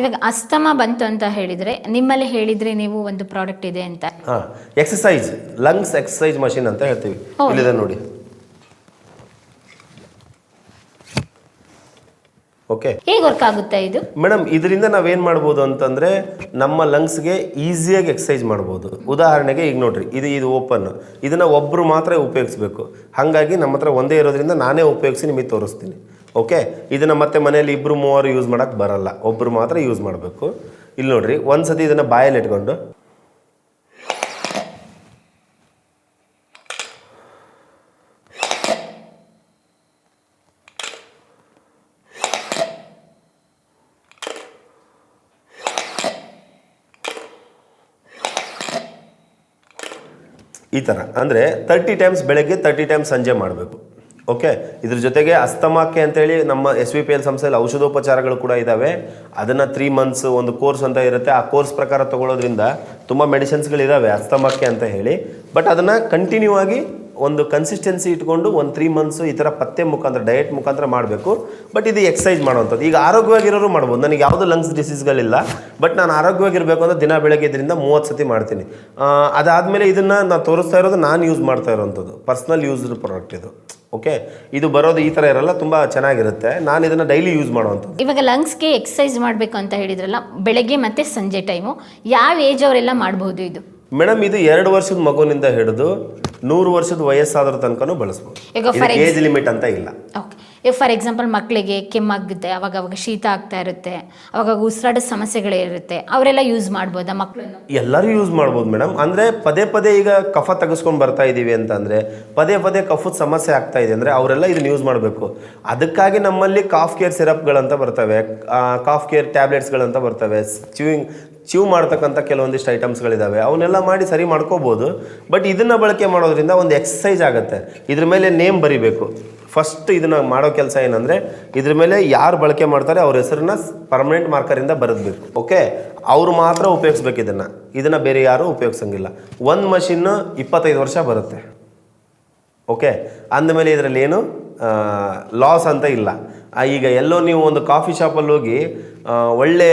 ಇವಾಗ ಅಸ್ತಮಾ ಬಂತು ಅಂತ ಹೇಳಿದ್ರೆ ನಿಮ್ಮಲ್ಲಿ ಹೇಳಿದ್ರೆ ನೀವು ಒಂದು ಪ್ರಾಡಕ್ಟ್ ಇದೆ ಅಂತ. ಎಕ್ಸಸೈಸ್ ಲಂಗ್ಸ್ ಎಕ್ಸಸೈಸ್ ಮಷಿನ್ ಅಂತ ಹೇಳ್ತೀವಿ. ಇಲ್ಲಿದೆ ನೋಡಿ. ಓಕೆ, ಹೇಗೆ ವರ್ಕ್ ಆಗುತ್ತೆ ಇದು ಮೇಡಮ್? ಇದರಿಂದ ನಾವೇನು ಮಾಡ್ಬೋದು ಅಂತಂದರೆ ನಮ್ಮ ಲಂಗ್ಸ್ಗೆ ಈಸಿಯಾಗಿ ಎಕ್ಸಸೈಸ್ ಮಾಡ್ಬೋದು. ಉದಾಹರಣೆಗೆ ಈಗ ನೋಡ್ರಿ, ಇದು ಓಪನ್, ಇದನ್ನು ಒಬ್ಬರು ಮಾತ್ರ ಉಪಯೋಗಿಸ್ಬೇಕು. ಹಾಗಾಗಿ ನಮ್ಮ ಹತ್ರ ಒಂದೇ ಇರೋದ್ರಿಂದ ನಾನೇ ಉಪಯೋಗಿಸಿ ನಿಮಗೆ ತೋರಿಸ್ತೀನಿ. ಓಕೆ, ಇದನ್ನು ಮತ್ತೆ ಮನೆಯಲ್ಲಿ 2-3 ಯೂಸ್ ಮಾಡೋಕ್ಕೆ ಬರಲ್ಲ, ಒಬ್ಬರು ಮಾತ್ರ ಯೂಸ್ ಮಾಡಬೇಕು. ಇಲ್ಲಿ ನೋಡ್ರಿ, ಒಂದ್ಸತಿ ಇದನ್ನು ಬಾಯಲ್ಲಿ ಇಟ್ಕೊಂಡು ಈ ಥರ ಅಂದರೆ 30 ಟೈಮ್ಸ್ ಬೆಳಗ್ಗೆ 30 ಟೈಮ್ಸ್ ಸಂಜೆ ಮಾಡಬೇಕು. ಓಕೆ, ಇದ್ರ ಜೊತೆಗೆ ಅಸ್ತಮಾಕ್ಕೆ ಅಂತೇಳಿ ನಮ್ಮ SVPL ಸಂಸ್ಥೆಯಲ್ಲಿ ಔಷಧೋಪಚಾರಗಳು ಕೂಡ ಇದ್ದಾವೆ. ಅದನ್ನು 3 ಮಂತ್ಸ್ ಒಂದು ಕೋರ್ಸ್ ಅಂತ ಇರುತ್ತೆ. ಆ ಕೋರ್ಸ್ ಪ್ರಕಾರ ತೊಗೊಳ್ಳೋದ್ರಿಂದ ತುಂಬ ಮೆಡಿಸಿನ್ಸ್ಗಳಿದ್ದಾವೆ ಅಸ್ತಮಾಕ್ಕೆ ಅಂತ ಹೇಳಿ. ಬಟ್ ಅದನ್ನು ಕಂಟಿನ್ಯೂ ಆಗಿ ಒಂದು ಕನ್ಸಿಸ್ಟೆನ್ಸಿ ಇಟ್ಕೊಂಡು ಒಂದು 3 ಮಂತ್ಸು ಈ ಥರ ಪತ್ತೆ ಮುಖಾಂತರ ಡಯಟ್ ಮುಖಾಂತರ ಮಾಡಬೇಕು. ಬಟ್ ಇದು ಎಕ್ಸಸೈಸ್ ಮಾಡುವಂಥದ್ದು. ಈಗ ಆರೋಗ್ಯವಾಗಿರೋರು ಮಾಡ್ಬೋದು. ನನಗೆ ಯಾವುದೂ ಲಂಗ್ಸ್ ಡಿಸೀಸ್ಗಳಿಲ್ಲ, ಬಟ್ ನಾನು ಆರೋಗ್ಯವಾಗಿರಬೇಕು ಅಂದರೆ ದಿನ ಬೆಳಗ್ಗೆ ಇದರಿಂದ 30 ಸತಿ ಮಾಡ್ತೀನಿ. ಅದಾದಮೇಲೆ ಇದನ್ನು ನಾನು ತೋರಿಸ್ತಾ ಇರೋದು ನಾನು ಯೂಸ್ ಮಾಡ್ತಾ ಇರೋವಂಥದ್ದು ಪರ್ಸ್ನಲ್ ಯೂಸ್ಡ್ ಪ್ರಾಡಕ್ಟ್ ಇದು. ಓಕೆ, ಇದು ಬರೋದು ಈ ಥರ ಇರಲ್ಲ, ತುಂಬ ಚೆನ್ನಾಗಿರುತ್ತೆ. ನಾನು ಇದನ್ನು ಡೈಲಿ ಯೂಸ್ ಮಾಡುವಂಥದ್ದು. ಇವಾಗ ಲಂಗ್ಸ್ಗೆ ಎಕ್ಸಸೈಸ್ ಮಾಡಬೇಕು ಅಂತ ಹೇಳಿದ್ರಲ್ಲ, ಬೆಳಗ್ಗೆ ಮತ್ತು ಸಂಜೆ ಟೈಮು ಯಾವ ಏಜ್ ಅವರೆಲ್ಲ ಮಾಡಬಹುದು ಇದು? ಮೇಡಮ್, ಇದು 2 ವರ್ಷದ ಮಗುವಿನಿಂದ ಹಿಡಿದು 100 ವರ್ಷದ ವಯಸ್ಸಾದ್ರ ತನಕನೂ ಬಳಸ್ಬೋದು. ಏಜ್ ಲಿಮಿಟ್ ಅಂತ ಇಲ್ಲ. ಓಕೆ, ಈಗ ಫಾರ್ ಎಕ್ಸಾಂಪಲ್ ಮಕ್ಕಳಿಗೆ ಕೆಮ್ಮಾಗುತ್ತೆ, ಅವಾಗ ಶೀತ ಆಗ್ತಾ ಇರುತ್ತೆ, ಅವಾಗ ಉಸಿರಾಟದ ಸಮಸ್ಯೆಗಳಿರುತ್ತೆ, ಅವರೆಲ್ಲ ಯೂಸ್ ಮಾಡ್ಬೋದಾ ಮಕ್ಕಳನ್ನು? ಎಲ್ಲರೂ ಯೂಸ್ ಮಾಡ್ಬೋದು ಮೇಡಮ್. ಅಂದರೆ ಪದೇ ಈಗ ಕಫ ತೆಗೆಸ್ಕೊಂಡು ಬರ್ತಾ ಇದ್ದೀವಿ ಅಂತಂದರೆ, ಪದೇ ಕಫದ ಸಮಸ್ಯೆ ಆಗ್ತಾ ಇದೆ ಅಂದರೆ ಅವರೆಲ್ಲ ಇದನ್ನು ಯೂಸ್ ಮಾಡಬೇಕು. ಅದಕ್ಕಾಗಿ ನಮ್ಮಲ್ಲಿ ಕಾಫ್ ಕೇರ್ ಸಿರಪ್ಗಳಂತ ಬರ್ತವೆ, ಕಾಫ್ ಕೇರ್ ಟ್ಯಾಬ್ಲೆಟ್ಸ್ಗಳಂತ ಬರ್ತವೆ, ಚ್ಯೂ ಮಾಡ್ತಕ್ಕಂಥ ಕೆಲವೊಂದಿಷ್ಟು ಐಟಮ್ಸ್ಗಳಿದ್ದಾವೆ. ಅವನ್ನೆಲ್ಲ ಮಾಡಿ ಸರಿ ಮಾಡ್ಕೋಬೋದು. ಬಟ್ ಇದನ್ನು ಬಳಕೆ ಮಾಡೋದ್ರಿಂದ ಒಂದು ಎಕ್ಸಸೈಸ್ ಆಗುತ್ತೆ. ಇದ್ರ ಮೇಲೆ ನೇಮ್ ಬರಿಬೇಕು. ಫಸ್ಟ್ ಇದನ್ನು ಮಾಡೋ ಕೆಲಸ ಏನಂದರೆ, ಇದ್ರ ಮೇಲೆ ಯಾರು ಬಳಕೆ ಮಾಡ್ತಾರೆ ಅವ್ರ ಹೆಸರನ್ನ ಪರ್ಮನೆಂಟ್ ಮಾರ್ಕರಿಂದ ಬರೆದ್ಬೇಕು. ಓಕೆ, ಅವರು ಮಾತ್ರ ಉಪಯೋಗಿಸ್ಬೇಕು ಇದನ್ನು ಬೇರೆ ಯಾರೂ ಉಪಯೋಗಿಸಂಗಿಲ್ಲ. ಒಂದು ಮಷಿನ್ನು 25 ವರ್ಷ ಬರುತ್ತೆ. ಓಕೆ, ಅಂದಮೇಲೆ ಇದರಲ್ಲಿ ಏನು ಲಾಸ್ ಅಂತ ಇಲ್ಲ. ಈಗ ಎಲ್ಲೋ ನೀವು ಒಂದು ಕಾಫಿ ಶಾಪಲ್ಲಿ ಹೋಗಿ ಒಳ್ಳೆ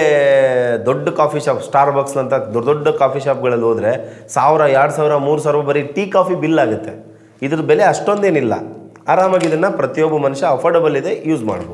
ದೊಡ್ಡ ಕಾಫಿ ಶಾಪ್, ಸ್ಟಾರ್ಬಕ್ಸ್ ಅಂತ ದೊಡ್ಡ ಕಾಫಿ ಶಾಪ್ಗಳಲ್ಲಿ ಹೋದರೆ 1000, 2000, 3000 ಬರೀ ಟೀ ಕಾಫಿ ಬಿಲ್ ಆಗುತ್ತೆ. ಇದ್ರ ಬೆಲೆ ಅಷ್ಟೊಂದೇನಿಲ್ಲ. ಆರಾಮಾಗಿ ಇದನ್ನು ಪ್ರತಿಯೊಬ್ಬ ಮನುಷ್ಯ ಅಫೋರ್ಡಬಲ್ ಇದೆ, ಯೂಸ್ ಮಾಡ್ಬೋದು.